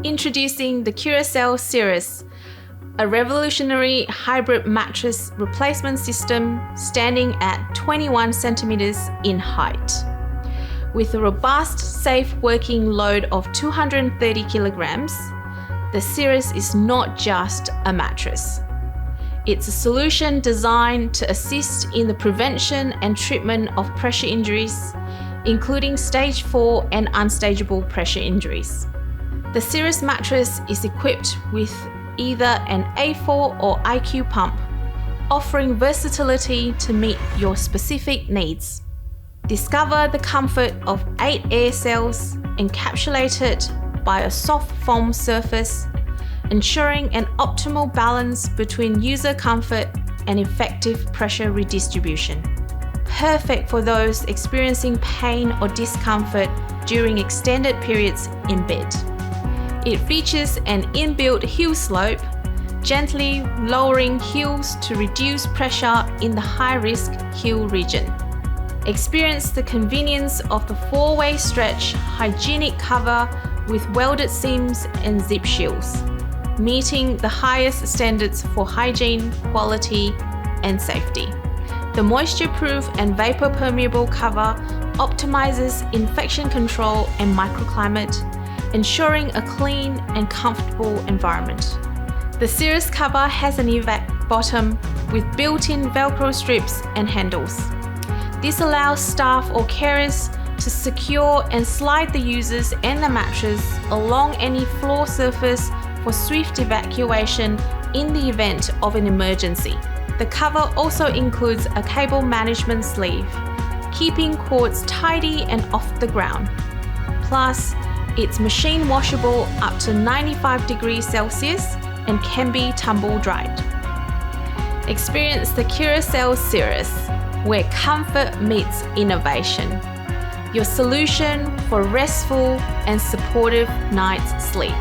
Introducing the CuroCell Cirrus, a revolutionary hybrid mattress replacement system standing at 21 centimeters in height. With a robust, safe working load of 230 kilograms, the Cirrus is not just a mattress. It's a solution designed to assist in the prevention and treatment of pressure injuries, including stage 4 and unstageable pressure injuries. The Cirrus mattress is equipped with either an A4 or IQ pump, offering versatility to meet your specific needs. Discover the comfort of 8 air cells encapsulated by a soft foam surface, ensuring an optimal balance between user comfort and effective pressure redistribution. Perfect for those experiencing pain or discomfort during extended periods in bed. It features an inbuilt heel slope, gently lowering heels to reduce pressure in the high-risk heel region. Experience the convenience of the 4-way stretch hygienic cover with welded seams and zip shields, meeting the highest standards for hygiene, quality, and safety. The moisture-proof and vapor-permeable cover optimizes infection control and microclimate, ensuring a clean and comfortable environment. The Cirrus cover has an evac bottom with built-in Velcro strips and handles. This allows staff or carers to secure and slide the users and the mattress along any floor surface for swift evacuation in the event of an emergency. The cover also includes a cable management sleeve, keeping cords tidy and off the ground. Plus, it's machine washable up to 95 degrees Celsius and can be tumble dried. Experience the CuroCell Cirrus, where comfort meets innovation. Your solution for restful and supportive night's sleep.